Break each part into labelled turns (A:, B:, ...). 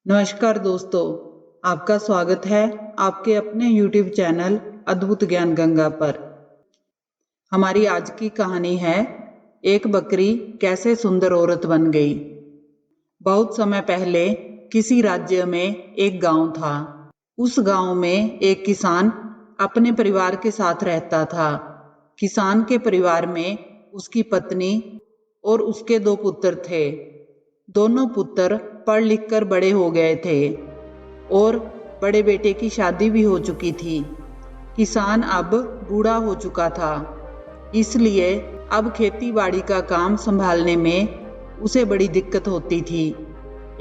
A: नमस्कार दोस्तों, आपका स्वागत है आपके अपने YouTube चैनल अद्भुत ज्ञान गंगा पर। हमारी आज की कहानी है एक बकरी कैसे सुंदर औरत बन गई। बहुत समय पहले किसी राज्य में एक गांव था। उस गांव में एक किसान अपने परिवार के साथ रहता था। किसान के परिवार में उसकी पत्नी और उसके 2 पुत्र थे। दोनों पुत्र पढ़ लिख कर बड़े हो गए थे और बड़े बेटे की शादी भी हो चुकी थी। किसान अब बूढ़ा हो चुका था, इसलिए अब खेती बाड़ी का काम संभालने में उसे बड़ी दिक्कत होती थी।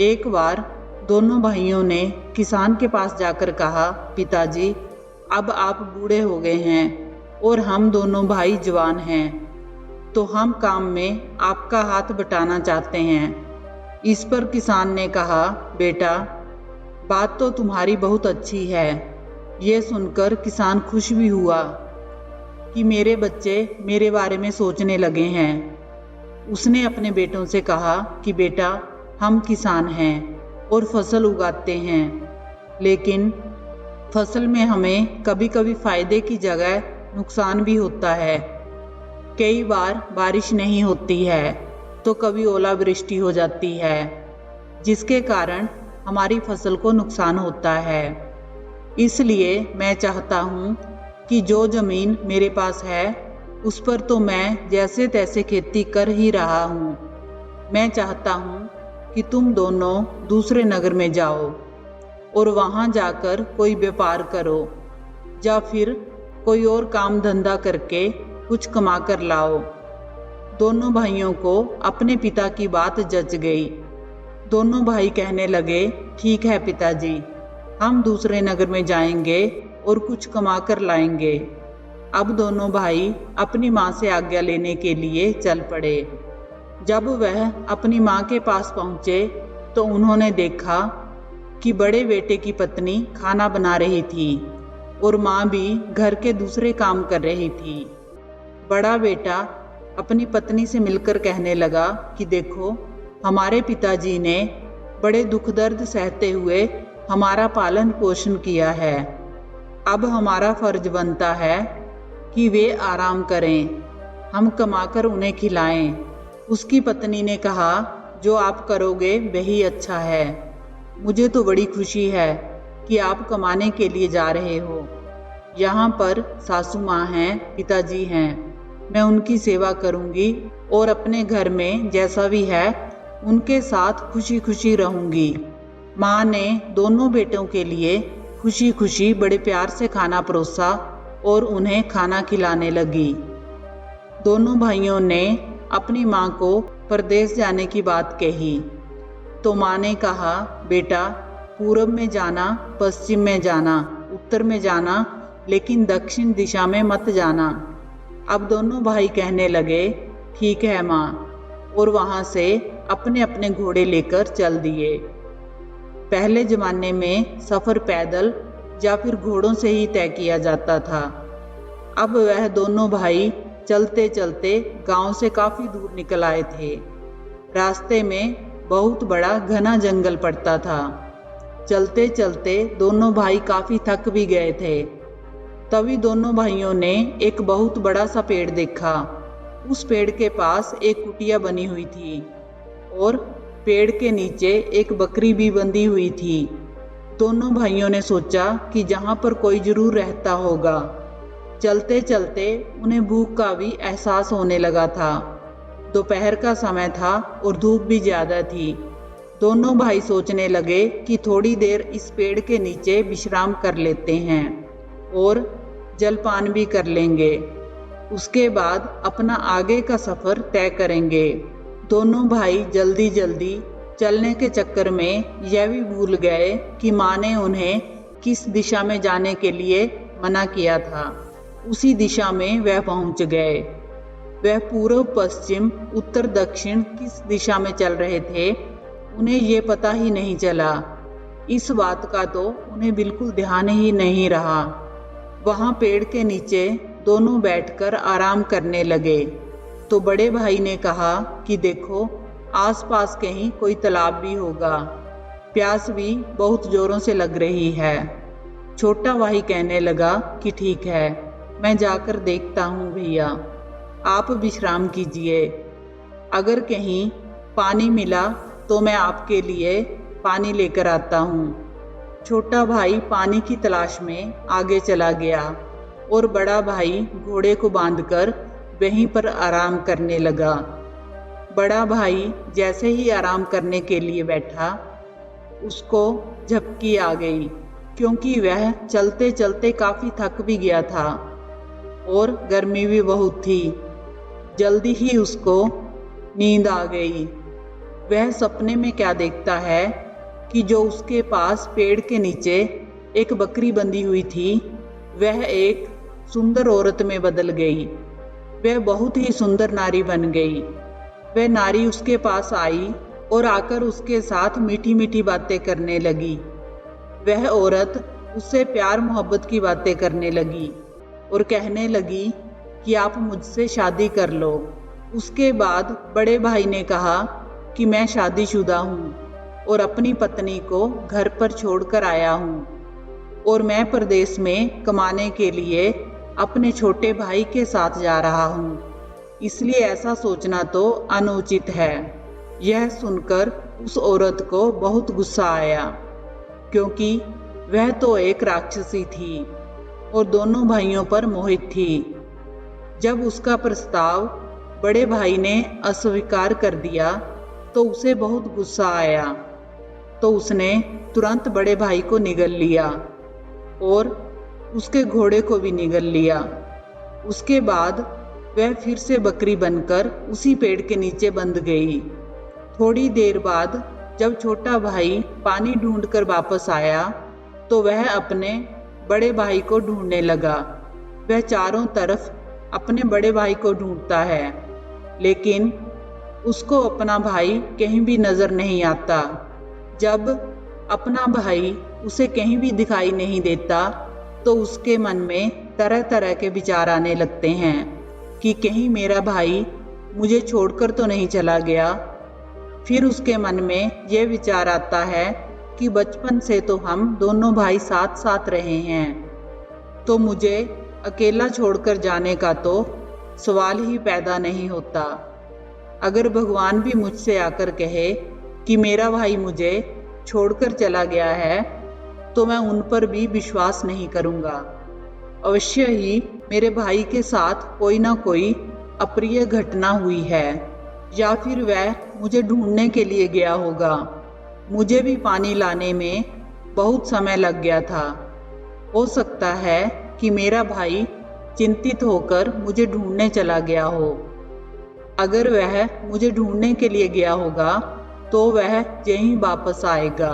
A: एक बार दोनों भाइयों ने किसान के पास जाकर कहा, पिताजी, अब आप बूढ़े हो गए हैं और हम दोनों भाई जवान हैं, तो हम काम में आपका हाथ बटाना चाहते हैं। इस पर किसान ने कहा, बेटा, बात तो तुम्हारी बहुत अच्छी है। ये सुनकर किसान खुश भी हुआ कि मेरे बच्चे मेरे बारे में सोचने लगे हैं। उसने अपने बेटों से कहा कि बेटा, हम किसान हैं और फसल उगाते हैं, लेकिन फसल में हमें कभी कभी फायदे की जगह नुकसान भी होता है। कई बार बारिश नहीं होती है तो कभी ओलावृष्टि हो जाती है, जिसके कारण हमारी फसल को नुकसान होता है। इसलिए मैं चाहता हूँ कि जो जमीन मेरे पास है उस पर तो मैं जैसे तैसे खेती कर ही रहा हूँ। मैं चाहता हूँ कि तुम दोनों दूसरे नगर में जाओ और वहाँ जाकर कोई व्यापार करो या फिर कोई और काम धंधा करके कुछ कमा कर लाओ। दोनों भाइयों को अपने पिता की बात जच गई। दोनों भाई कहने लगे, ठीक है पिताजी, हम दूसरे नगर में जाएंगे और कुछ कमा कर लाएंगे। अब दोनों भाई अपनी माँ से आज्ञा लेने के लिए चल पड़े। जब वह अपनी माँ के पास पहुँचे तो उन्होंने देखा कि बड़े बेटे की पत्नी खाना बना रही थी और माँ भी घर के दूसरे काम कर रही थी। बड़ा बेटा अपनी पत्नी से मिलकर कहने लगा कि देखो, हमारे पिताजी ने बड़े दुख दर्द सहते हुए हमारा पालन पोषण किया है। अब हमारा फर्ज बनता है कि वे आराम करें, हम कमाकर उन्हें खिलाएं। उसकी पत्नी ने कहा, जो आप करोगे वही अच्छा है। मुझे तो बड़ी खुशी है कि आप कमाने के लिए जा रहे हो। यहाँ पर सासू माँ हैं, पिताजी हैं, मैं उनकी सेवा करूँगी और अपने घर में जैसा भी है उनके साथ खुशी खुशी रहूँगी। माँ ने दोनों बेटों के लिए खुशी खुशी बड़े प्यार से खाना परोसा और उन्हें खाना खिलाने लगी। दोनों भाइयों ने अपनी माँ को परदेश जाने की बात कही तो माँ ने कहा, बेटा, पूरब में जाना, पश्चिम में जाना, उत्तर में जाना, लेकिन दक्षिण दिशा में मत जाना। अब दोनों भाई कहने लगे, ठीक है माँ, और वहाँ से अपने अपने घोड़े लेकर चल दिए। पहले जमाने में सफ़र पैदल या फिर घोड़ों से ही तय किया जाता था। अब वह दोनों भाई चलते चलते गांव से काफ़ी दूर निकल आए थे। रास्ते में बहुत बड़ा घना जंगल पड़ता था। चलते चलते दोनों भाई काफ़ी थक भी गए थे। तभी दोनों भाइयों ने एक बहुत बड़ा सा पेड़ देखा। उस पेड़ के पास एक कुटिया बनी हुई थी और पेड़ के नीचे एक बकरी भी बंधी हुई थी। दोनों भाइयों ने सोचा कि जहाँ पर कोई जरूर रहता होगा। चलते चलते उन्हें भूख का भी एहसास होने लगा था। दोपहर का समय था और धूप भी ज़्यादा थी। दोनों भाई सोचने लगे कि थोड़ी देर इस पेड़ के नीचे विश्राम कर लेते हैं और जलपान भी कर लेंगे। उसके बाद अपना आगे का सफ़र तय करेंगे। दोनों भाई जल्दी जल्दी चलने के चक्कर में यह भी भूल गए कि माँ ने उन्हें किस दिशा में जाने के लिए मना किया था। उसी दिशा में वह पहुँच गए। वह पूर्व पश्चिम उत्तर दक्षिण किस दिशा में चल रहे थे उन्हें ये पता ही नहीं चला। इस बात का तो उन्हें बिल्कुल ध्यान ही नहीं रहा। वहाँ पेड़ के नीचे दोनों बैठकर आराम करने लगे तो बड़े भाई ने कहा कि देखो, आसपास कहीं कोई तालाब भी होगा। प्यास भी बहुत जोरों से लग रही है। छोटा भाई कहने लगा कि ठीक है, मैं जाकर देखता हूँ भैया, आप विश्राम कीजिए। अगर कहीं पानी मिला तो मैं आपके लिए पानी लेकर आता हूँ। छोटा भाई पानी की तलाश में आगे चला गया और बड़ा भाई घोड़े को बांधकर वहीं पर आराम करने लगा। बड़ा भाई जैसे ही आराम करने के लिए बैठा, उसको झपकी आ गई, क्योंकि वह चलते चलते काफी थक भी गया था और गर्मी भी बहुत थी। जल्दी ही उसको नींद आ गई। वह सपने में क्या देखता है कि जो उसके पास पेड़ के नीचे एक बकरी बंधी हुई थी, वह एक सुंदर औरत में बदल गई। वह बहुत ही सुंदर नारी बन गई। वह नारी उसके पास आई और आकर उसके साथ मीठी मीठी बातें करने लगी। वह औरत उससे प्यार मोहब्बत की बातें करने लगी और कहने लगी कि आप मुझसे शादी कर लो। उसके बाद बड़े भाई ने कहा कि मैं शादीशुदा हूँ और अपनी पत्नी को घर पर छोड़कर आया हूँ और मैं परदेश में कमाने के लिए अपने छोटे भाई के साथ जा रहा हूँ, इसलिए ऐसा सोचना तो अनुचित है। यह सुनकर उस औरत को बहुत गुस्सा आया, क्योंकि वह तो एक राक्षसी थी और दोनों भाइयों पर मोहित थी। जब उसका प्रस्ताव बड़े भाई ने अस्वीकार कर दिया तो उसे बहुत गुस्सा आया, तो उसने तुरंत बड़े भाई को निगल लिया और उसके घोड़े को भी निगल लिया। उसके बाद वह फिर से बकरी बनकर उसी पेड़ के नीचे बंध गई। थोड़ी देर बाद जब छोटा भाई पानी ढूंढकर वापस आया तो वह अपने बड़े भाई को ढूंढने लगा। वह चारों तरफ अपने बड़े भाई को ढूंढता है, लेकिन उसको अपना भाई कहीं भी नजर नहीं आता। जब अपना भाई उसे कहीं भी दिखाई नहीं देता तो उसके मन में तरह तरह के विचार आने लगते हैं कि कहीं मेरा भाई मुझे छोड़कर तो नहीं चला गया। फिर उसके मन में यह विचार आता है कि बचपन से तो हम दोनों भाई साथ साथ रहे हैं, तो मुझे अकेला छोड़कर जाने का तो सवाल ही पैदा नहीं होता। अगर भगवान भी मुझसे आकर कहे कि मेरा भाई मुझे छोड़कर चला गया है, तो मैं उन पर भी विश्वास नहीं करूंगा। अवश्य ही मेरे भाई के साथ कोई ना कोई अप्रिय घटना हुई है, या फिर वह मुझे ढूंढने के लिए गया होगा। मुझे भी पानी लाने में बहुत समय लग गया था। हो सकता है कि मेरा भाई चिंतित होकर मुझे ढूंढने चला गया हो। अगर वह मुझे ढूंढने के लिए गया होगा तो वह यहीं वापस आएगा।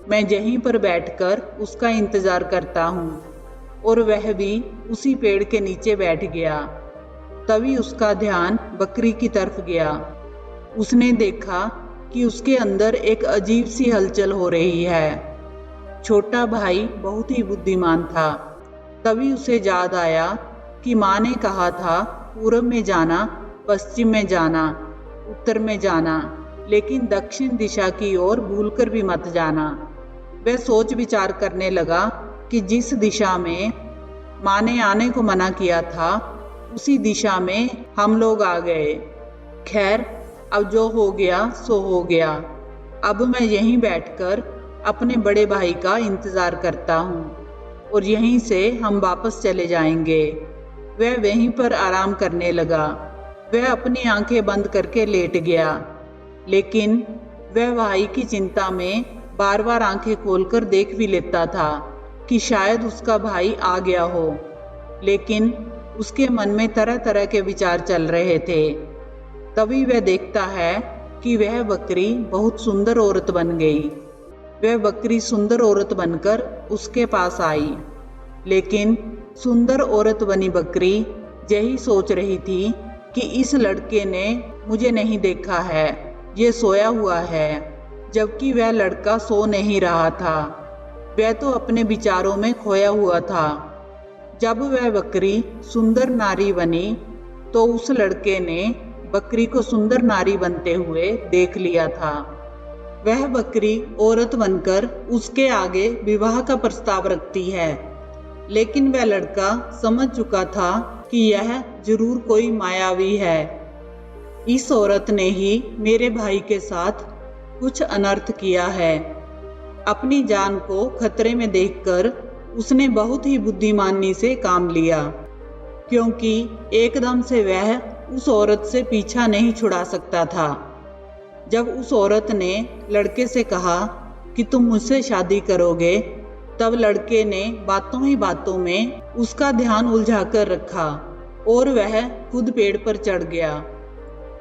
A: मैं यहीं पर बैठकर उसका इंतजार करता हूँ। और वह भी उसी पेड़ के नीचे बैठ गया। तभी उसका ध्यान बकरी की तरफ गया। उसने देखा कि उसके अंदर एक अजीब सी हलचल हो रही है। छोटा भाई बहुत ही बुद्धिमान था। तभी उसे याद आया कि माँ ने कहा था पूरब में जाना, पश्चिम में जाना, उत्तर में जाना, लेकिन दक्षिण दिशा की ओर भूलकर भी मत जाना। वह सोच विचार करने लगा कि जिस दिशा में माँ ने आने को मना किया था उसी दिशा में हम लोग आ गए। खैर, अब जो हो गया सो हो गया। अब मैं यहीं बैठकर अपने बड़े भाई का इंतजार करता हूँ और यहीं से हम वापस चले जाएंगे। वह वहीं पर आराम करने लगा। वह अपनी आंखें बंद करके लेट गया, लेकिन वह भाई की चिंता में बार बार आंखें खोलकर देख भी लेता था कि शायद उसका भाई आ गया हो, लेकिन उसके मन में तरह तरह के विचार चल रहे थे। तभी वह देखता है कि वह बकरी बहुत सुंदर औरत बन गई। वह बकरी सुंदर औरत बनकर उसके पास आई, लेकिन सुंदर औरत बनी बकरी यही सोच रही थी कि इस लड़के ने मुझे नहीं देखा है, ये सोया हुआ है, जबकि वह लड़का सो नहीं रहा था। वह तो अपने विचारों में खोया हुआ था। जब वह बकरी सुंदर नारी बनी तो उस लड़के ने बकरी को सुंदर नारी बनते हुए देख लिया था। वह बकरी औरत बनकर उसके आगे विवाह का प्रस्ताव रखती है, लेकिन वह लड़का समझ चुका था कि यह जरूर कोई मायावी है। इस औरत ने ही मेरे भाई के साथ कुछ अनर्थ किया है। अपनी जान को खतरे में देखकर उसने बहुत ही बुद्धिमानी से काम लिया, क्योंकि एकदम से वह उस औरत से पीछा नहीं छुड़ा सकता था। जब उस औरत ने लड़के से कहा कि तुम मुझसे शादी करोगे, तब लड़के ने बातों ही बातों में उसका ध्यान उलझाकर रखा और वह खुद पेड़ पर चढ़ गया।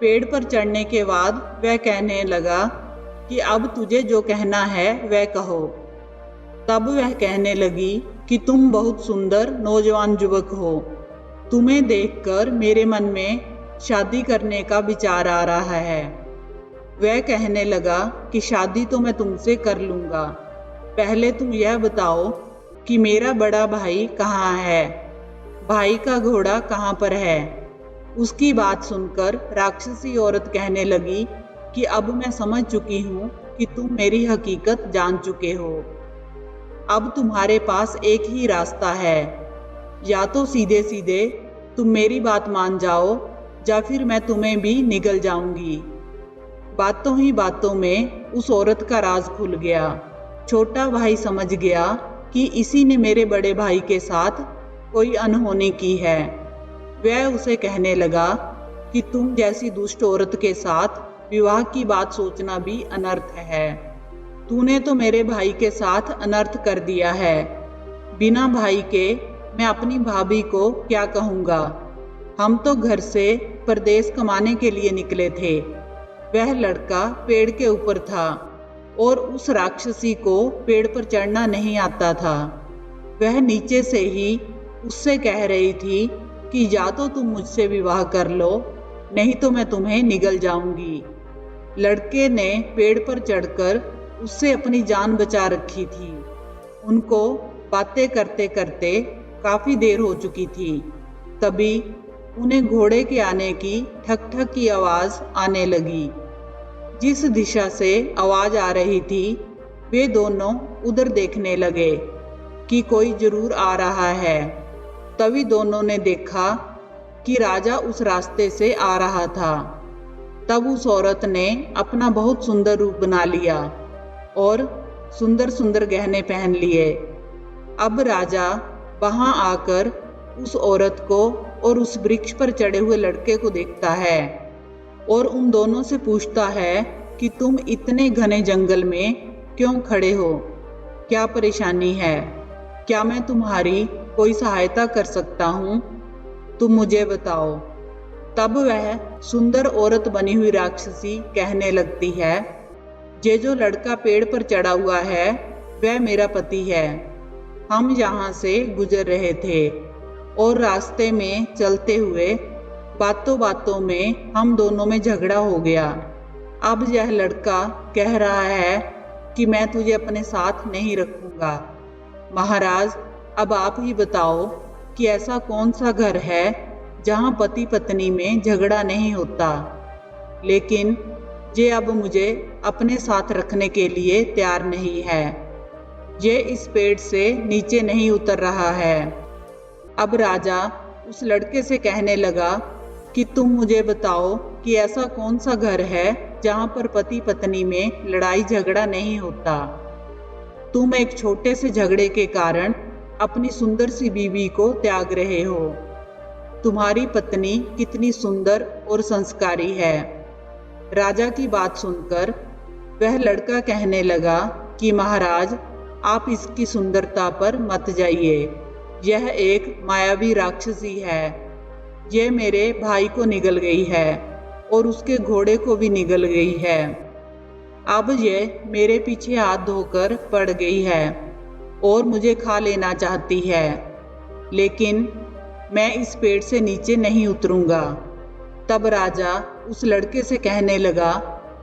A: पेड़ पर चढ़ने के बाद वह कहने लगा कि अब तुझे जो कहना है वह कहो। तब वह कहने लगी कि तुम बहुत सुंदर नौजवान युवक हो। तुम्हें देखकर मेरे मन में शादी करने का विचार आ रहा है। वह कहने लगा कि शादी तो मैं तुमसे कर लूँगा, पहले तुम यह बताओ कि मेरा बड़ा भाई कहाँ है, भाई का घोड़ा कहाँ पर है। उसकी बात सुनकर राक्षसी औरत कहने लगी कि अब मैं समझ चुकी हूँ कि तुम मेरी हकीकत जान चुके हो। अब तुम्हारे पास एक ही रास्ता है, या तो सीधे सीधे तुम मेरी बात मान जाओ, या फिर मैं तुम्हें भी निगल जाऊंगी। बातों ही बातों में उस औरत का राज खुल गया। छोटा भाई समझ गया कि इसी ने मेरे बड़े भाई के साथ कोई अनहोनी की है। वह उसे कहने लगा कि तुम जैसी दुष्ट औरत के साथ विवाह की बात सोचना भी अनर्थ है। तूने तो मेरे भाई के साथ अनर्थ कर दिया है। बिना भाई के मैं अपनी भाभी को क्या कहूँगा। हम तो घर से परदेश कमाने के लिए निकले थे। वह लड़का पेड़ के ऊपर था और उस राक्षसी को पेड़ पर चढ़ना नहीं आता था। वह नीचे से ही उससे कह रही थी कि या तो तुम मुझसे विवाह कर लो, नहीं तो मैं तुम्हें निगल जाऊंगी। लड़के ने पेड़ पर चढ़कर उससे अपनी जान बचा रखी थी। उनको बातें करते करते काफी देर हो चुकी थी। तभी उन्हें घोड़े के आने की ठक ठक की आवाज आने लगी। जिस दिशा से आवाज आ रही थी, वे दोनों उधर देखने लगे कि कोई जरूर आ रहा है। तभी दोनों ने देखा कि राजा उस रास्ते से आ रहा था। तब उस औरत ने अपना बहुत सुंदर रूप बना लिया और सुंदर सुंदर गहने पहन लिए। अब राजा वहां आकर उस औरत को और उस वृक्ष पर चढ़े हुए लड़के को देखता है और उन दोनों से पूछता है कि तुम इतने घने जंगल में क्यों खड़े हो, क्या परेशानी है, क्या मैं तुम्हारी कोई सहायता कर सकता हूँ, तुम मुझे बताओ। तब वह सुंदर औरत बनी हुई राक्षसी कहने लगती है, ये जो लड़का पेड़ पर चढ़ा हुआ है वह मेरा पति है। हम यहाँ से गुजर रहे थे और रास्ते में चलते हुए बातों बातों में हम दोनों में झगड़ा हो गया। अब यह लड़का कह रहा है कि मैं तुझे अपने साथ नहीं रखूंगा। महाराज, अब आप ही बताओ कि ऐसा कौन सा घर है जहाँ पति पत्नी में झगड़ा नहीं होता। लेकिन ये अब मुझे अपने साथ रखने के लिए तैयार नहीं है। ये इस पेड़ से नीचे नहीं उतर रहा है। अब राजा उस लड़के से कहने लगा कि तुम मुझे बताओ कि ऐसा कौन सा घर है जहाँ पर पति पत्नी में लड़ाई झगड़ा नहीं होता। तुम एक छोटे से झगड़े के कारण अपनी सुंदर सी बीवी को त्याग रहे हो। तुम्हारी पत्नी कितनी सुंदर और संस्कारी है। राजा की बात सुनकर वह लड़का कहने लगा कि महाराज, आप इसकी सुंदरता पर मत जाइए। यह एक मायावी राक्षसी है। यह मेरे भाई को निगल गई है और उसके घोड़े को भी निगल गई है। अब यह मेरे पीछे हाथ धोकर पड़ गई है और मुझे खा लेना चाहती है। लेकिन मैं इस पेड़ से नीचे नहीं उतरूंगा। तब राजा उस लड़के से कहने लगा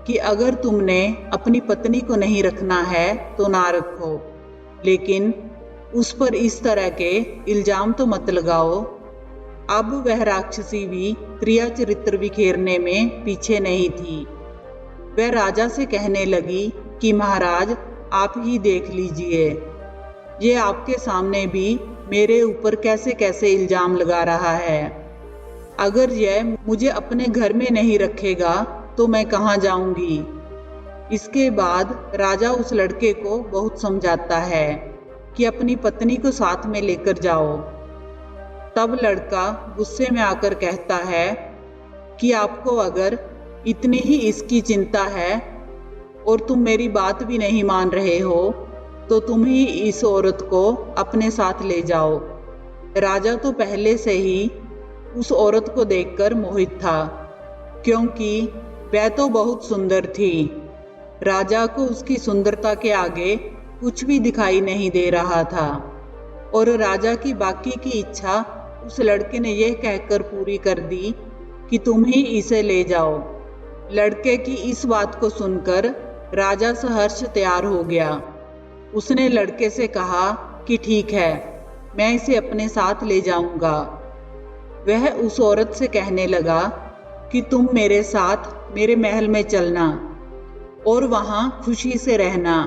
A: कि अगर तुमने अपनी पत्नी को नहीं रखना है तो ना रखो, लेकिन उस पर इस तरह के इल्जाम तो मत लगाओ। अब वह राक्षसी भी क्रिया चरित्र बिखेरने में पीछे नहीं थी। वह राजा से कहने लगी कि महाराज आप ही देख लीजिए, ये आपके सामने भी मेरे ऊपर कैसे कैसे इल्जाम लगा रहा है। अगर यह मुझे अपने घर में नहीं रखेगा तो मैं कहाँ जाऊंगी। इसके बाद राजा उस लड़के को बहुत समझाता है कि अपनी पत्नी को साथ में लेकर जाओ। तब लड़का गुस्से में आकर कहता है कि आपको अगर इतनी ही इसकी चिंता है और तुम मेरी बात भी नहीं मान रहे हो तो तुम ही इस औरत को अपने साथ ले जाओ। राजा तो पहले से ही उस औरत को देखकर मोहित था, क्योंकि वह तो बहुत सुंदर थी। राजा को उसकी सुंदरता के आगे कुछ भी दिखाई नहीं दे रहा था और राजा की बाकी की इच्छा उस लड़के ने यह कहकर पूरी कर दी कि तुम ही इसे ले जाओ। लड़के की इस बात को सुनकर राजा सहर्ष तैयार हो गया। उसने लड़के से कहा कि ठीक है, मैं इसे अपने साथ ले जाऊंगा। वह उस औरत से कहने लगा कि तुम मेरे साथ मेरे महल में चलना और वहां खुशी से रहना।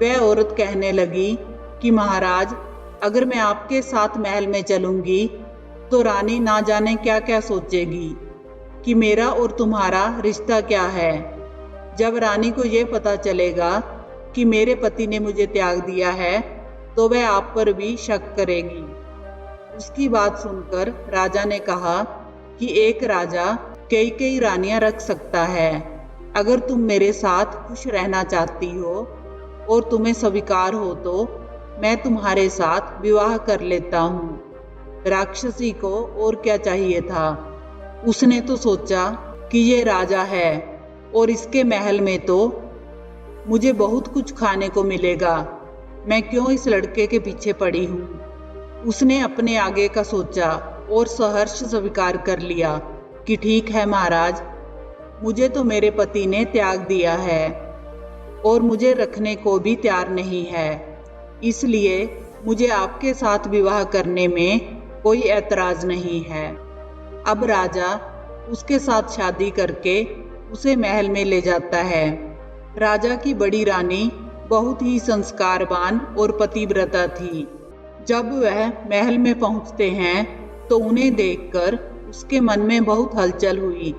A: वह औरत कहने लगी कि महाराज, अगर मैं आपके साथ महल में चलूंगी तो रानी ना जाने क्या क्या सोचेगी कि मेरा और तुम्हारा रिश्ता क्या है। जब रानी को यह पता चलेगा कि मेरे पति ने मुझे त्याग दिया है तो वह आप पर भी शक करेगी। उसकी बात सुनकर राजा ने कहा कि एक राजा कई कई रानियां रख सकता है। अगर तुम मेरे साथ खुश रहना चाहती हो और तुम्हें स्वीकार हो तो मैं तुम्हारे साथ विवाह कर लेता हूँ। राक्षसी को और क्या चाहिए था। उसने तो सोचा कि ये राजा है और इसके महल में तो मुझे बहुत कुछ खाने को मिलेगा, मैं क्यों इस लड़के के पीछे पड़ी हूँ। उसने अपने आगे का सोचा और सहर्ष स्वीकार कर लिया कि ठीक है महाराज, मुझे तो मेरे पति ने त्याग दिया है और मुझे रखने को भी तैयार नहीं है, इसलिए मुझे आपके साथ विवाह करने में कोई ऐतराज नहीं है। अब राजा उसके साथ शादी करके उसे महल में ले जाता है। राजा की बड़ी रानी बहुत ही संस्कारवान और पतिव्रता थी। जब वह महल में पहुंचते हैं तो उन्हें देखकर उसके मन में बहुत हलचल हुई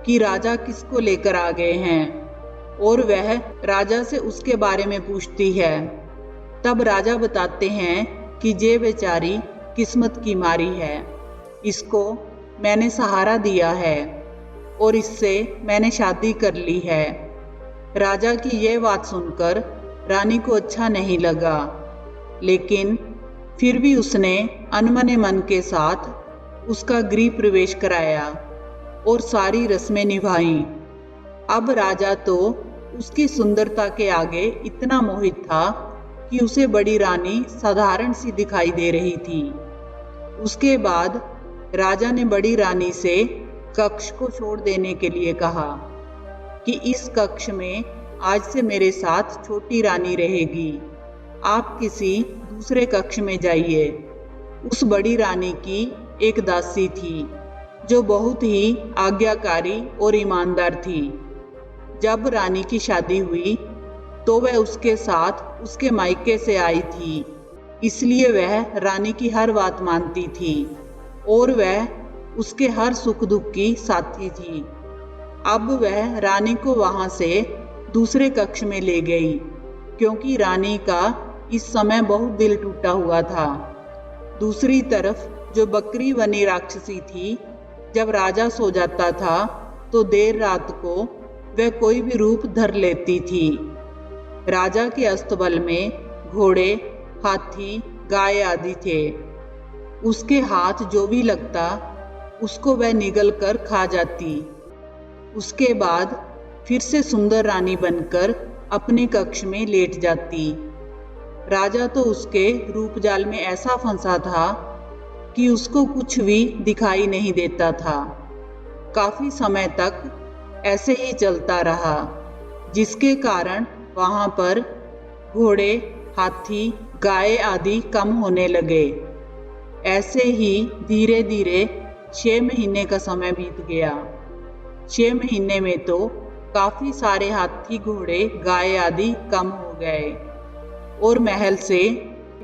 A: कि राजा किसको लेकर आ गए हैं, और वह राजा से उसके बारे में पूछती है। तब राजा बताते हैं कि ये बेचारी किस्मत की मारी है, इसको मैंने सहारा दिया है और इससे मैंने शादी कर ली है। राजा की यह बात सुनकर रानी को अच्छा नहीं लगा, लेकिन फिर भी उसने अनमने मन के साथ उसका गृह प्रवेश कराया और सारी रस्में निभाईं। अब राजा तो उसकी सुंदरता के आगे इतना मोहित था कि उसे बड़ी रानी साधारण सी दिखाई दे रही थी। उसके बाद राजा ने बड़ी रानी से कक्ष को छोड़ देने के लिए कहा कि इस कक्ष में आज से मेरे साथ छोटी रानी रहेगी, आप किसी दूसरे कक्ष में जाइए। उस बड़ी रानी की एक दासी थी जो बहुत ही आज्ञाकारी और ईमानदार थी। जब रानी की शादी हुई तो वह उसके साथ उसके मायके से आई थी, इसलिए वह रानी की हर बात मानती थी और वह उसके हर सुख दुख की साथी थी। अब वह रानी को वहां से दूसरे कक्ष में ले गई, क्योंकि रानी का इस समय बहुत दिल टूटा हुआ था। दूसरी तरफ जो बकरी बनी राक्षसी थी, जब राजा सो जाता था तो देर रात को वह कोई भी रूप धर लेती थी। राजा के अस्तबल में घोड़े, हाथी, गाय आदि थे। उसके हाथ जो भी लगता उसको वह निगल कर खा जाती। उसके बाद फिर से सुंदर रानी बनकर अपने कक्ष में लेट जाती। राजा तो उसके रूपजाल में ऐसा फंसा था कि उसको कुछ भी दिखाई नहीं देता था। काफी समय तक ऐसे ही चलता रहा, जिसके कारण वहां पर घोड़े, हाथी, गाय आदि कम होने लगे। ऐसे ही धीरे धीरे 6 महीने का समय बीत गया। 6 महीने में तो काफी सारे हाथी घोड़े गाय आदि कम हो गए और महल से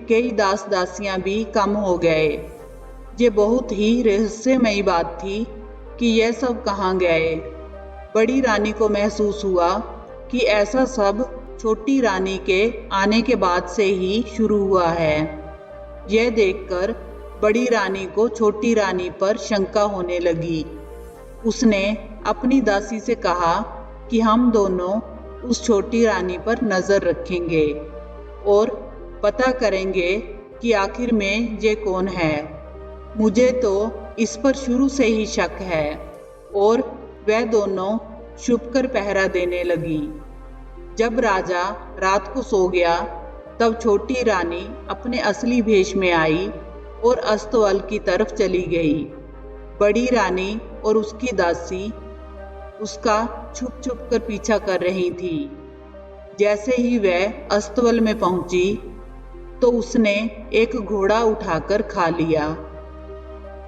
A: कई दास दासियां भी कम हो गए। ये बहुत ही रहस्यमयी बात थी कि यह सब कहाँ गए। बड़ी रानी को महसूस हुआ कि ऐसा सब छोटी रानी के आने के बाद से ही शुरू हुआ है। यह देखकर बड़ी रानी को छोटी रानी पर शंका होने लगी। उसने अपनी दासी से कहा कि हम दोनों उस छोटी रानी पर नजर रखेंगे और पता करेंगे कि आखिर में ये कौन है। मुझे तो इस पर शुरू से ही शक है। और वह दोनों छुपकर पहरा देने लगी। जब राजा रात को सो गया तब छोटी रानी अपने असली भेष में आई और अस्तबल की तरफ चली गई। बड़ी रानी और उसकी दासी उसका छुप छुप कर पीछा कर रही थी। जैसे ही वह अस्तबल में पहुंची तो उसने एक घोड़ा उठाकर खा लिया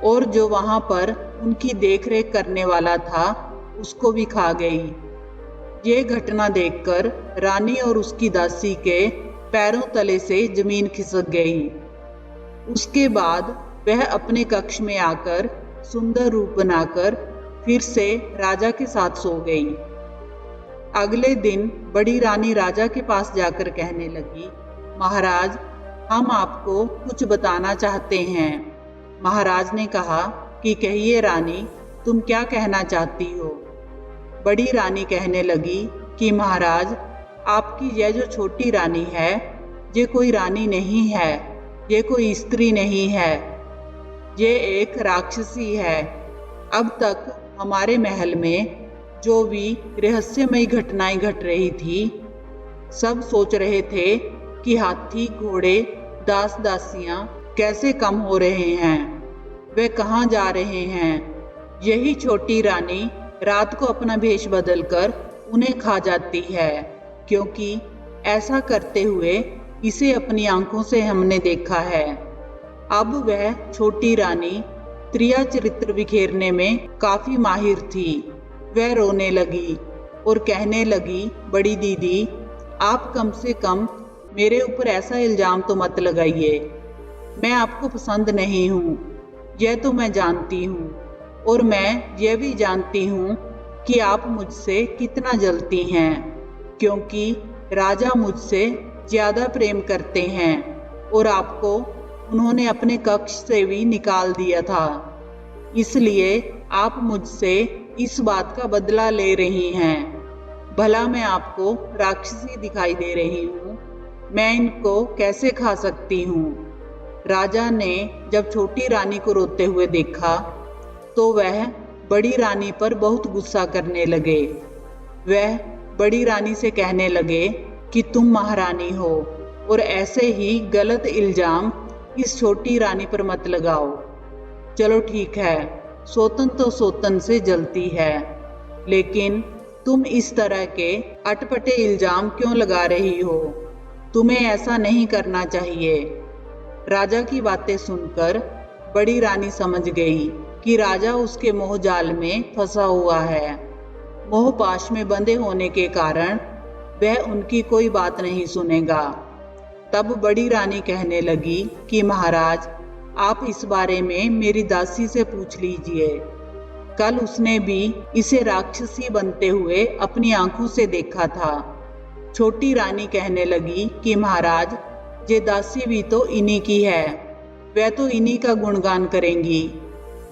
A: और जो वहां पर उनकी देखरेख करने वाला था उसको भी खा गई। ये घटना देखकर रानी और उसकी दासी के पैरों तले से जमीन खिसक गई। उसके बाद वह अपने कक्ष में आकर सुंदर रूप बनाकर फिर से राजा के साथ सो गई। अगले दिन बड़ी रानी राजा के पास जाकर कहने लगी, महाराज, हम आपको कुछ बताना चाहते हैं। महाराज ने कहा कि कहिए रानी, तुम क्या कहना चाहती हो। बड़ी रानी कहने लगी कि महाराज, आपकी यह जो छोटी रानी है ये कोई रानी नहीं है, ये कोई स्त्री नहीं है, ये एक राक्षसी है। अब तक हमारे महल में जो भी रहस्यमयी घटनाएं घट रही थी सब सोच रहे थे कि हाथी घोड़े दास दासियां कैसे कम हो रहे हैं, वे कहाँ जा रहे हैं। यही छोटी रानी रात को अपना भेष बदलकर उन्हें खा जाती है, क्योंकि ऐसा करते हुए इसे अपनी आंखों से हमने देखा है। अब वह छोटी रानी त्रिया चरित्र बिखेरने में काफी माहिर थी। वह रोने लगी और कहने लगी, बड़ी दीदी, आप कम से कम मेरे ऊपर ऐसा इल्जाम तो मत लगाइए। मैं आपको पसंद नहीं हूँ, यह तो मैं जानती हूँ, और मैं यह भी जानती हूँ कि आप मुझसे कितना जलती हैं, क्योंकि राजा मुझसे ज्यादा प्रेम करते हैं और आपको उन्होंने अपने कक्ष से भी निकाल दिया था। इसलिए आप मुझसे इस बात का बदला ले रही हैं। भला मैं आपको राक्षसी दिखाई दे रही हूँ, मैं इनको कैसे खा सकती हूँ। राजा ने जब छोटी रानी को रोते हुए देखा तो वह बड़ी रानी पर बहुत गुस्सा करने लगे। वह बड़ी रानी से कहने लगे कि तुम महारानी हो और ऐसे ही गलत इल्जाम इस छोटी रानी पर मत लगाओ। चलो ठीक है, सोतन तो सोतन से जलती है, लेकिन तुम इस तरह के अटपटे इल्जाम क्यों लगा रही हो। तुम्हें ऐसा नहीं करना चाहिए। राजा की बातें सुनकर बड़ी रानी समझ गई कि राजा उसके मोह जाल में फंसा हुआ है। मोह पाश में बंधे होने के कारण वह उनकी कोई बात नहीं सुनेगा। तब बड़ी रानी कहने लगी कि महाराज, आप इस बारे में मेरी दासी से पूछ लीजिए। कल उसने भी इसे राक्षसी बनते हुए अपनी आंखों से देखा था। छोटी रानी कहने लगी कि महाराज, ये दासी भी तो इन्हीं की है, वह तो इन्हीं का गुणगान करेंगी।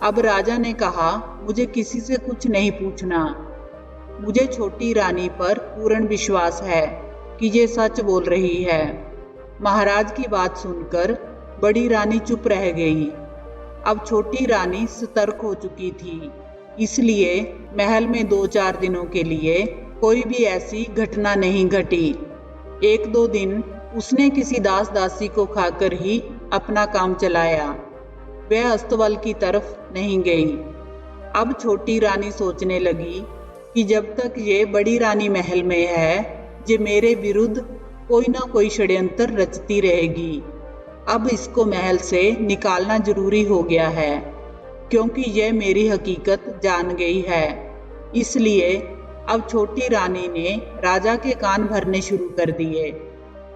A: अब राजा ने कहा, मुझे किसी से कुछ नहीं पूछना। मुझे छोटी रानी पर पूर्ण विश्वास है कि ये सच बोल रही है। महाराज की बात सुनकर बड़ी रानी चुप रह गई। अब छोटी रानी सतर्क हो चुकी थी, इसलिए महल में 2-4 दिनों के लिए कोई भी ऐसी घटना नहीं घटी। 1-2 दिन उसने किसी दास दासी को खाकर ही अपना काम चलाया। वह अस्तबल की तरफ नहीं गई। अब छोटी रानी सोचने लगी कि जब तक ये बड़ी रानी महल में है, ये मेरे विरुद्ध कोई ना कोई षड्यंत्र रचती रहेगी। अब इसको महल से निकालना जरूरी हो गया है, क्योंकि यह मेरी हकीकत जान गई है। इसलिए अब छोटी रानी ने राजा के कान भरने शुरू कर दिए।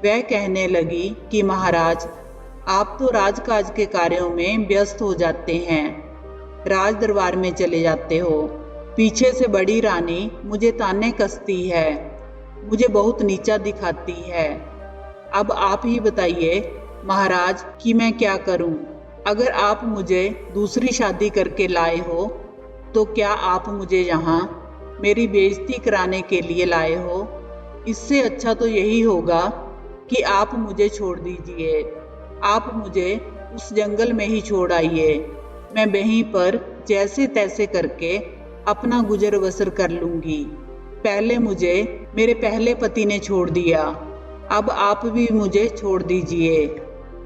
A: वह कहने लगी कि महाराज, आप तो राजकाज के कार्यों में व्यस्त हो जाते हैं, राज दरबार में चले जाते हो। पीछे से बड़ी रानी मुझे ताने कसती है, मुझे बहुत नीचा दिखाती है। अब आप ही बताइए महाराज कि मैं क्या करूं? अगर आप मुझे दूसरी शादी करके लाए हो तो क्या आप मुझे यहाँ मेरी बेइज्जती कराने के लिए लाए हो? इससे अच्छा तो यही होगा कि आप मुझे छोड़ दीजिए। आप मुझे उस जंगल में ही छोड़ आइए। मैं वहीं पर जैसे तैसे करके अपना गुजर बसर कर लूंगी। पहले मुझे मेरे पहले पति ने छोड़ दिया, अब आप भी मुझे छोड़ दीजिए।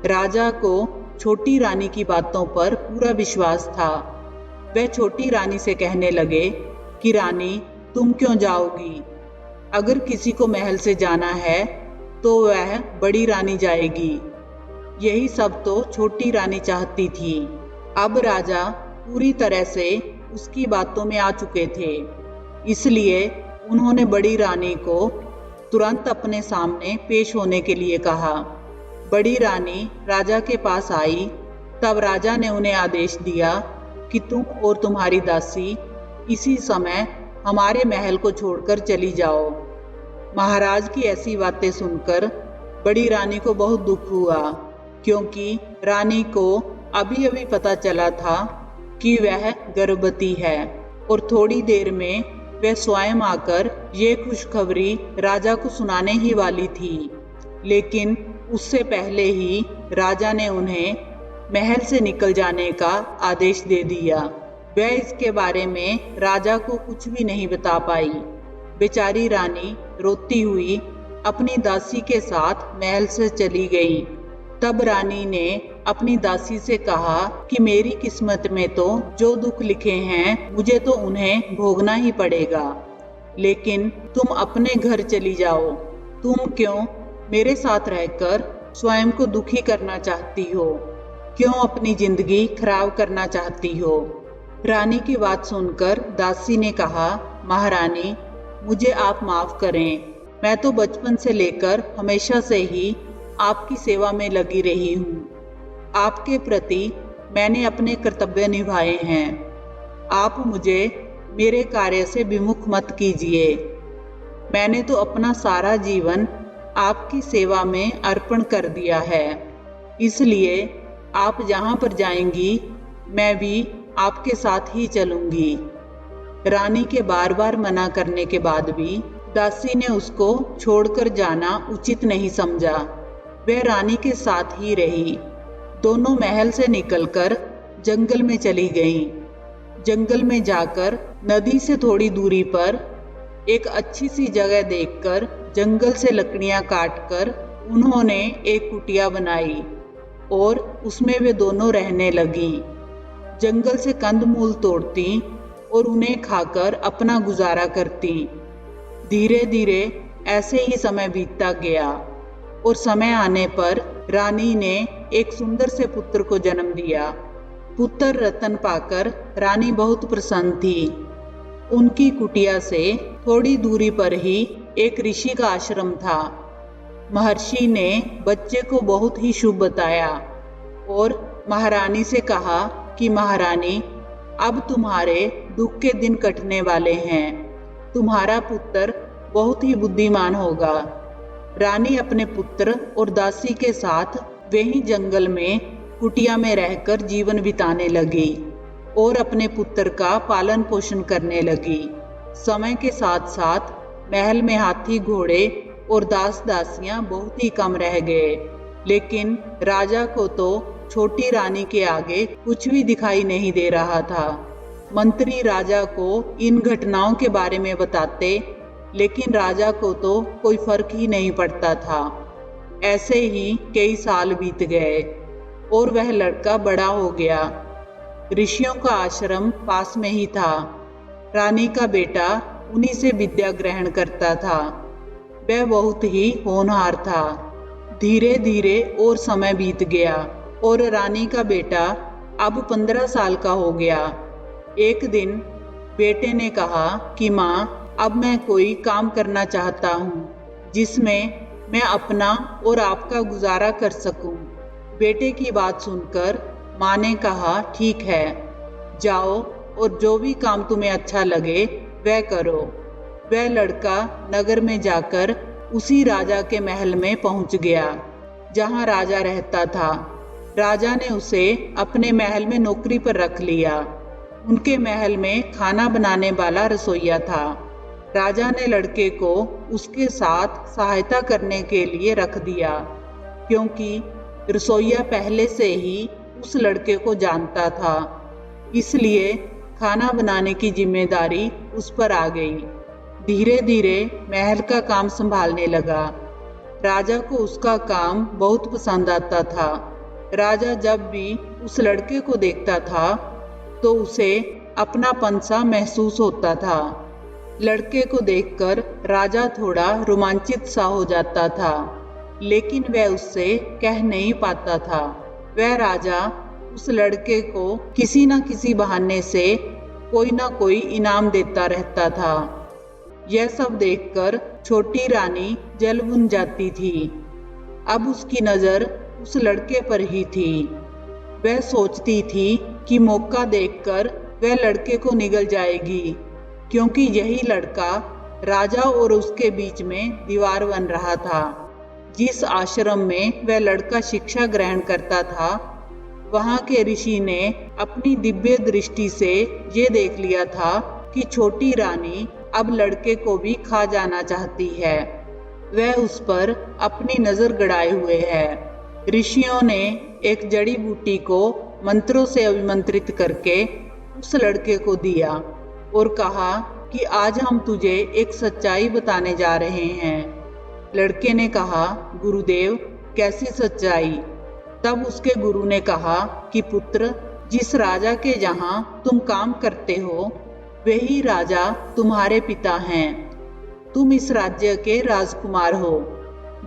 A: राजा को छोटी रानी की बातों पर पूरा विश्वास था। वह छोटी रानी से कहने लगे कि रानी, तुम क्यों जाओगी? अगर किसी को महल से जाना है तो वह बड़ी रानी जाएगी। यही सब तो छोटी रानी चाहती थी। अब राजा पूरी तरह से उसकी बातों में आ चुके थे, इसलिए उन्होंने बड़ी रानी को तुरंत अपने सामने पेश होने के लिए कहा। बड़ी रानी राजा के पास आई, तब राजा ने उन्हें आदेश दिया कि तुम और तुम्हारी दासी इसी समय हमारे महल को छोड़कर चली जाओ। महाराज की ऐसी बातें सुनकर बड़ी रानी को बहुत दुख हुआ, क्योंकि रानी को अभी अभी पता चला था कि वह गर्भवती है और थोड़ी देर में वह स्वयं आकर ये खुशखबरी राजा को सुनाने ही वाली थी। लेकिन उससे पहले ही राजा ने उन्हें महल से निकल जाने का आदेश दे दिया। वह इसके बारे में राजा को कुछ भी नहीं बता पाई। बेचारी रानी रोती हुई अपनी दासी के साथ महल से चली गई। तब रानी ने अपनी दासी से कहा कि मेरी किस्मत में तो जो दुख लिखे हैं मुझे तो उन्हें भोगना ही पड़ेगा, लेकिन तुम अपने घर चली जाओ। तुम क्यों मेरे साथ रहकर स्वयं को दुखी करना चाहती हो? क्यों अपनी जिंदगी खराब करना चाहती हो? रानी की बात सुनकर दासी ने कहा, महारानी, मुझे आप माफ करें। मैं तो बचपन से लेकर हमेशा से ही आपकी सेवा में लगी रही हूँ। आपके प्रति मैंने अपने कर्तव्य निभाए हैं। आप मुझे मेरे कार्य से विमुख मत कीजिए। मैंने तो अपना सारा जीवन आपकी सेवा में अर्पण कर दिया है, इसलिए आप जहाँ पर जाएंगी मैं भी आपके साथ ही चलूंगी। रानी के बार बार मना करने के बाद भी दासी ने उसको छोड़कर जाना उचित नहीं समझा। वह रानी के साथ ही रही। दोनों महल से निकलकर जंगल में चली गईं। जंगल में जाकर नदी से थोड़ी दूरी पर एक अच्छी सी जगह देखकर जंगल से लकड़ियां काटकर उन्होंने एक कुटिया बनाई और उसमें वे दोनों रहने लगी। जंगल से कंदमूल तोड़ती और उन्हें खाकर अपना गुजारा करती। धीरे धीरे ऐसे ही समय बीतता गया और समय आने पर रानी ने एक सुंदर से पुत्र को जन्म दिया। पुत्र रतन पाकर रानी बहुत प्रसन्न थी। उनकी कुटिया से थोड़ी दूरी पर ही एक ऋषि का आश्रम था। महर्षि ने बच्चे को बहुत ही शुभ बताया और महारानी से कहा कि महारानी, अब तुम्हारे दुख के दिन कटने वाले हैं। तुम्हारा पुत्र बहुत ही बुद्धिमान होगा। रानी अपने पुत्र और दासी के साथ वहीं जंगल में कुटिया में रहकर जीवन बिताने लगी और अपने पुत्र का पालन पोषण करने लगी। समय के साथ साथ महल में हाथी, घोड़े और दास दासियां बहुत ही कम रह गए, लेकिन राजा को तो छोटी रानी के आगे कुछ भी दिखाई नहीं दे रहा था। मंत्री राजा को इन घटनाओं के बारे में बताते, लेकिन राजा को तो कोई फर्क ही नहीं पड़ता था। ऐसे ही कई साल बीत गए और वह लड़का बड़ा हो गया। ऋषियों का आश्रम पास में ही था। रानी का बेटा उन्हीं से विद्या ग्रहण करता था। वह बहुत ही होनहार था। धीरे धीरे और समय बीत गया और रानी का बेटा अब 15 साल का हो गया। एक दिन बेटे ने कहा कि माँ, अब मैं कोई काम करना चाहता हूँ जिसमें मैं अपना और आपका गुजारा कर सकूं। बेटे की बात सुनकर माँ ने कहा, ठीक है, जाओ और जो भी काम तुम्हें अच्छा लगे वह करो। वह लड़का नगर में जाकर उसी राजा के महल में पहुंच गया जहां राजा रहता था। राजा ने उसे अपने महल में नौकरी पर रख लिया। उनके महल में खाना बनाने वाला रसोइया था। राजा ने लड़के को उसके साथ सहायता करने के लिए रख दिया, क्योंकि रसोइया पहले से ही उस लड़के को जानता था। इसलिए खाना बनाने की जिम्मेदारी उस पर आ गई। धीरे धीरे महल का काम संभालने लगा। राजा को उसका काम बहुत पसंद आता था। राजा जब भी उस लड़के को देखता था तो उसे अपनापन सा महसूस होता था। लड़के को देखकर राजा थोड़ा रोमांचित सा हो जाता था, लेकिन वह उससे कह नहीं पाता था। वह राजा उस लड़के को किसी न किसी बहाने से कोई ना कोई इनाम देता रहता था। यह सब देखकर छोटी रानी जल भुन जाती थी। अब उसकी नजर उस लड़के पर ही थी। वह सोचती थी कि मौका देखकर वह लड़के को निगल जाएगी, क्योंकि यही लड़का राजा और उसके बीच में दीवार बन रहा था। जिस आश्रम में वह लड़का शिक्षा ग्रहण करता था, वहां के ऋषि ने अपनी दिव्य दृष्टि से ये देख लिया था कि छोटी रानी अब लड़के को भी खा जाना चाहती है। वह उस पर अपनी नजर गड़ाए हुए है। ऋषियों ने एक जड़ी बूटी को मंत्रों से अभिमंत्रित करके उस लड़के को दिया और कहा कि आज हम तुझे एक सच्चाई बताने जा रहे हैं। लड़के ने कहा, गुरुदेव, कैसी सच्चाई? तब उसके गुरु ने कहा कि पुत्र, जिस राजा के जहां तुम काम करते हो वही राजा तुम्हारे पिता हैं। तुम इस राज्य के राजकुमार हो।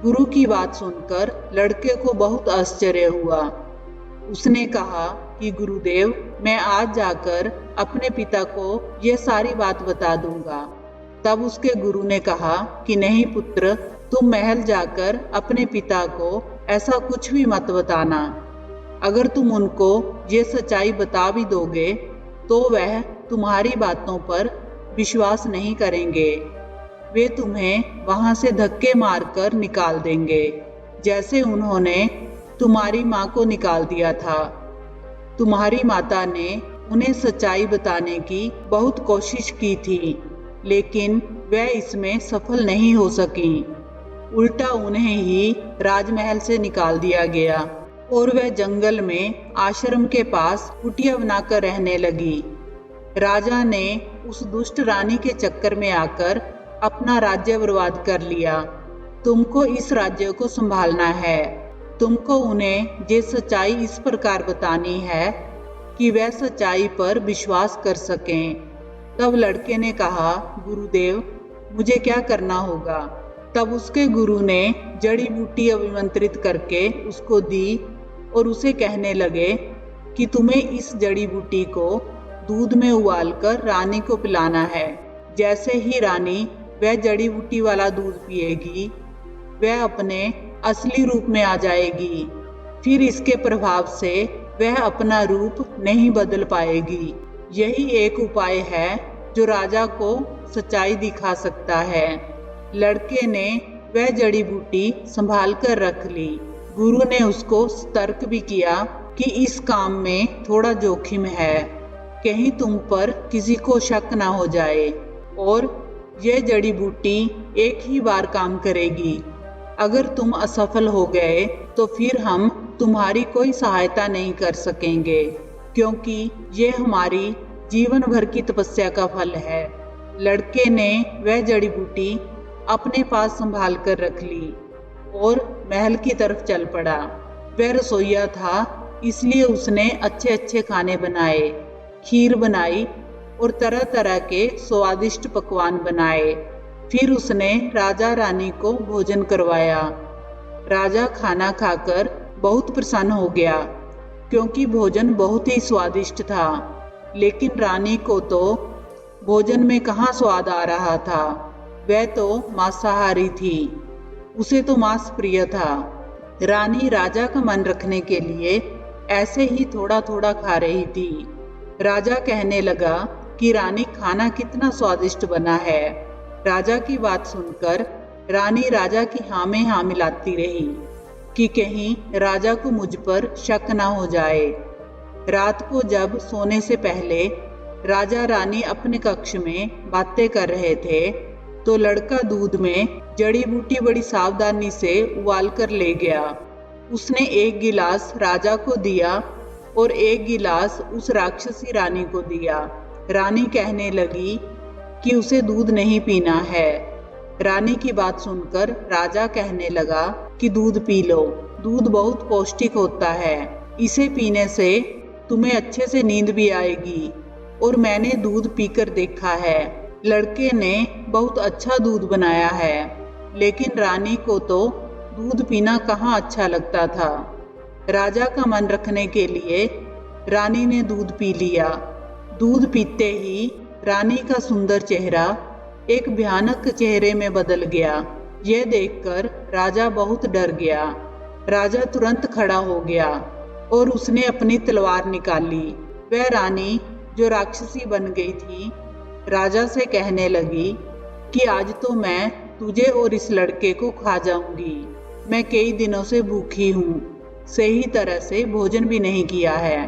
A: गुरु की बात सुनकर लड़के को बहुत आश्चर्य हुआ। उसने कहा कि गुरुदेव, मैं आज जाकर अपने पिता को यह सारी बात बता दूंगा। तब उसके गुरु ने कहा कि नहीं पुत्र, तुम महल जाकर अपने पिता को ऐसा कुछ भी मत बताना। अगर तुम उनको ये सच्चाई बता भी दोगे तो वह तुम्हारी बातों पर विश्वास नहीं करेंगे। वे तुम्हें वहां से धक्के मारकर निकाल देंगे, जैसे उन्होंने तुम्हारी माँ को निकाल दिया था। तुम्हारी माता ने उन्हें सच्चाई बताने की बहुत कोशिश की थी, लेकिन वह इसमें सफल नहीं हो सकी। उल्टा उन्हें ही राजमहल से निकाल दिया गया और वह जंगल में आश्रम के पास कुटिया बनाकर रहने लगी। राजा ने उस दुष्ट रानी के चक्कर में आकर अपना राज्य बर्बाद कर लिया। तुमको इस राज्य को संभालना है। तुमको उन्हें ये सच्चाई इस प्रकार बतानी है कि वह सच्चाई पर विश्वास कर सकें। तब लड़के ने कहा, गुरुदेव, मुझे क्या करना होगा? तब उसके गुरु ने जड़ी बूटी अभिमंत्रित करके उसको दी और उसे कहने लगे कि तुम्हें इस जड़ी बूटी को दूध में उबालकर रानी को पिलाना है। जैसे ही रानी वह जड़ी बूटी वाला दूध पिएगी, वह अपने असली रूप में आ जाएगी। फिर इसके प्रभाव से वह अपना रूप नहीं बदल पाएगी। यही एक उपाय है जो राजा को सच्चाई दिखा सकता है। लड़के ने वह जड़ी बूटी संभाल कर रख ली। गुरु ने उसको सतर्क भी किया कि इस काम में थोड़ा जोखिम है, कहीं तुम पर किसी को शक ना हो जाए, और यह जड़ी बूटी एक ही बार काम करेगी। अगर तुम असफल हो गए तो फिर हम तुम्हारी कोई सहायता नहीं कर सकेंगे, क्योंकि ये हमारी जीवन भर की तपस्या का फल है। लड़के ने वह जड़ी बूटी अपने पास संभाल कर रख ली और महल की तरफ चल पड़ा। वह रसोइया था, इसलिए उसने अच्छे अच्छे खाने बनाए, खीर बनाई और तरह तरह के स्वादिष्ट पकवान बनाए। फिर उसने राजा रानी को भोजन करवाया। राजा खाना खाकर बहुत प्रसन्न हो गया, क्योंकि भोजन बहुत ही स्वादिष्ट था। लेकिन रानी को तो भोजन में कहाँ स्वाद आ रहा था। वह तो मांसाहारी थी, उसे तो मांस प्रिय था। रानी राजा का मन रखने के लिए ऐसे ही थोड़ा थोड़ा खा रही थी। राजा कहने लगा कि रानी खाना कितना स्वादिष्ट बना है। राजा की बात सुनकर रानी राजा की हाँ में हाँ मिलाती रही कि कहीं राजा को मुझ पर शक ना हो जाए। रात को जब सोने से पहले राजा रानी अपने कक्ष में बातें कर रहे थे तो लड़का दूध में जड़ी बूटी बड़ी सावधानी से उबाल कर ले गया। उसने एक गिलास राजा को दिया और एक गिलास उस राक्षसी रानी को दिया। रानी कहने लगी कि उसे दूध नहीं पीना है। रानी की बात सुनकर राजा कहने लगा कि दूध पी लो, दूध बहुत पौष्टिक होता है, इसे पीने से तुम्हें अच्छे से नींद भी आएगी और मैंने दूध पीकर देखा है। लड़के ने बहुत अच्छा दूध बनाया है, लेकिन रानी को तो दूध पीना कहाँ अच्छा लगता था। राजा का मन रखने के लिए रानी ने दूध पी लिया। दूध पीते ही रानी का सुंदर चेहरा एक भयानक चेहरे में बदल गया। यह देखकर राजा बहुत डर गया। राजा तुरंत खड़ा हो गया और उसने अपनी तलवार निकाली। वह रानी जो राक्षसी बन गई थी राजा से कहने लगी कि आज तो मैं तुझे और इस लड़के को खा जाऊंगी। मैं कई दिनों से भूखी हूँ, सही तरह से भोजन भी नहीं किया है।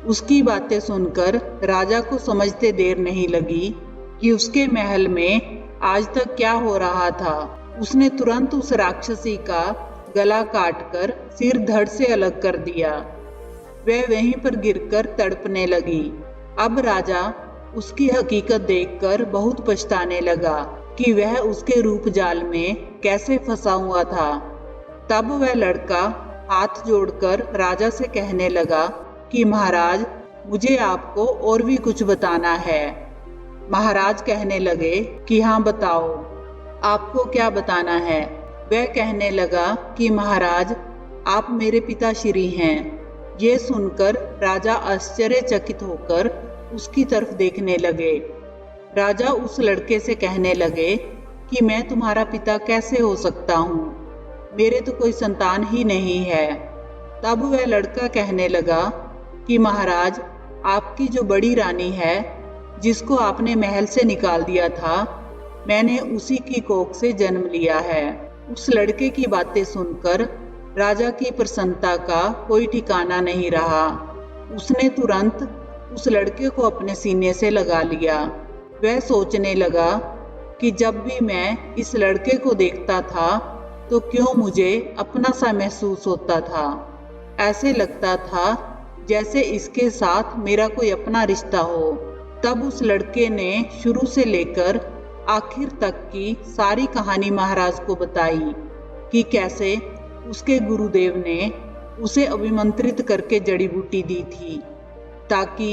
A: उसकी बातें सुनकर राजा को समझते देर नहीं लगी कि उसके महल में आज तक क्या हो रहा था। उसने तुरंत उस राक्षसी का गला काटकर सिर धड़ से अलग कर दिया। वह वहीं पर गिरकर तड़पने लगी। अब राजा उसकी हकीकत देखकर बहुत पछताने लगा कि वह उसके रूप जाल में कैसे फंसा हुआ था। तब वह लड़का हाथ जोड़कर राजा से कहने लगा कि महाराज, मुझे आपको और भी कुछ बताना है। महाराज कहने लगे कि हाँ बताओ, आपको क्या बताना है। वह कहने लगा कि महाराज, आप मेरे पिताश्री हैं। ये सुनकर राजा आश्चर्यचकित होकर उसकी तरफ देखने लगे। राजा उस लड़के से कहने लगे कि मैं तुम्हारा पिता कैसे हो सकता हूँ, मेरे तो कोई संतान ही नहीं है। तब वह लड़का कहने लगा कि महाराज, आपकी जो बड़ी रानी है जिसको आपने महल से निकाल दिया था, मैंने उसी की कोख से जन्म लिया है। उस लड़के की बातें सुनकर राजा की प्रसन्नता का कोई ठिकाना नहीं रहा। उसने तुरंत उस लड़के को अपने सीने से लगा लिया। वह सोचने लगा कि जब भी मैं इस लड़के को देखता था तो क्यों मुझे अपना सा महसूस होता था। ऐसे लगता था जैसे इसके साथ मेरा कोई अपना रिश्ता हो। तब उस लड़के ने शुरू से लेकर आखिर तक की सारी कहानी महाराज को बताई कि कैसे उसके गुरुदेव ने उसे अभिमंत्रित करके जड़ी बूटी दी थी ताकि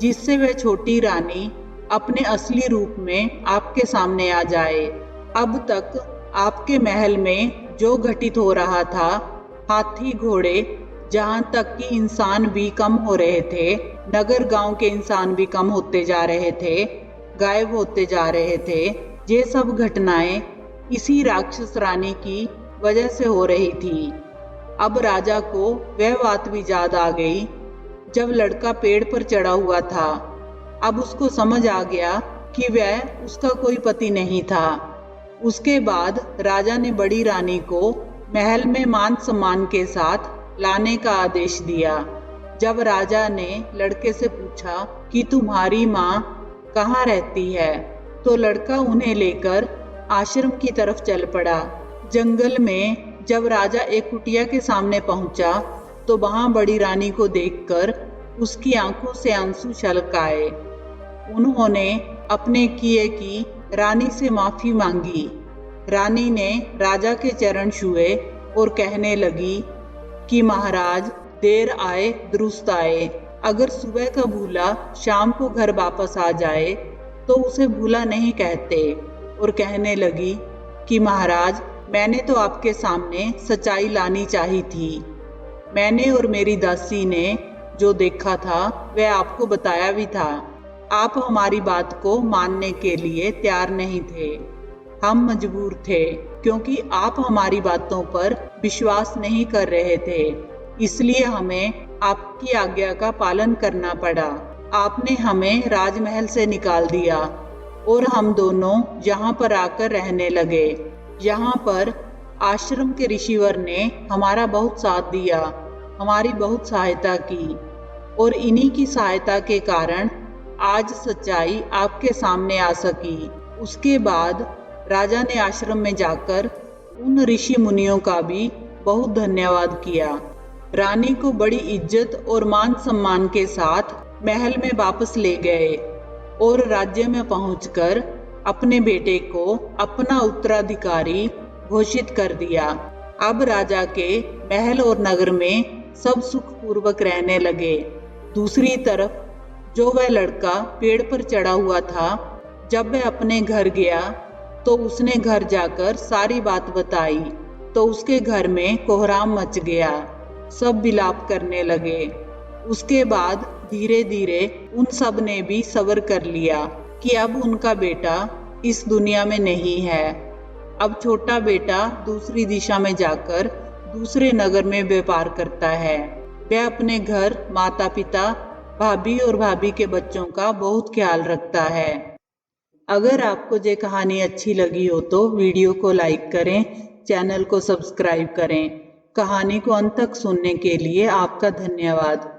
A: जिससे वह छोटी रानी अपने असली रूप में आपके सामने आ जाए। अब तक आपके महल में जो घटित हो रहा था, हाथी घोड़े, जहां तक कि इंसान भी कम हो रहे थे, नगर गांव के इंसान भी कम होते जा रहे थे, गायब होते जा रहे थे, ये सब घटनाएं इसी राक्षस रानी की वजह से हो रही थी। अब राजा को वह बात भी याद आ गई जब लड़का पेड़ पर चढ़ा हुआ था। अब उसको समझ आ गया कि वह उसका कोई पति नहीं था। उसके बाद राजा ने बड़ी रानी को महल में मान सम्मान के साथ लाने का आदेश दिया। जब राजा ने लड़के से पूछा कि तुम्हारी माँ कहाँ रहती है, तो लड़का उन्हें लेकर आश्रम की तरफ चल पड़ा। जंगल में जब राजा एक कुटिया के सामने पहुंचा तो वहां बड़ी रानी को देखकर उसकी आंखों से आंसू छलक आए। उन्होंने अपने किए की रानी से माफी मांगी। रानी ने राजा के चरण छुए और कहने लगी कि महाराज, देर आए दुरुस्त आए। अगर सुबह का भूला शाम को घर वापस आ जाए तो उसे भूला नहीं कहते। और कहने लगी कि महाराज, मैंने तो आपके सामने सच्चाई लानी चाहिए थी। मैंने और मेरी दासी ने जो देखा था वह आपको बताया भी था। आप हमारी बात को मानने के लिए तैयार नहीं थे। हम मजबूर थे क्योंकि आप हमारी बातों पर विश्वास नहीं कर रहे थे, इसलिए हमें आपकी आज्ञा का पालन करना पड़ा। आपने हमें राजमहल से निकाल दिया और हम दोनों यहाँ पर आकर रहने लगे। यहाँ पर आश्रम के ऋषिवर ने हमारा बहुत साथ दिया, हमारी बहुत सहायता की और इन्हीं की सहायता के कारण आज सच्चाई आपके सामने आ सकी। उसके बाद राजा ने आश्रम में जाकर उन ऋषि मुनियों का भी बहुत धन्यवाद किया। रानी को बड़ी इज्जत और मान सम्मान के साथ महल में वापस ले गए और राज्य में पहुंचकर अपने बेटे को अपना उत्तराधिकारी घोषित कर दिया। अब राजा के महल और नगर में सब सुखपूर्वक रहने लगे। दूसरी तरफ जो वह लड़का पेड़ पर चढ़ा हुआ था, जब वह अपने घर गया तो उसने घर जाकर सारी बात बताई तो उसके घर में कोहराम मच गया। सब विलाप करने लगे। उसके बाद धीरे धीरे उन सब ने भी सब्र कर लिया कि अब उनका बेटा इस दुनिया में नहीं है। अब छोटा बेटा दूसरी दिशा में जाकर दूसरे नगर में व्यापार करता है। वह अपने घर, माता पिता, भाभी और भाभी के बच्चों का बहुत ख्याल रखता है। अगर आपको ये कहानी अच्छी लगी हो तो वीडियो को लाइक करें, चैनल को सब्सक्राइब करें। कहानी को अंत तक सुनने के लिए आपका धन्यवाद।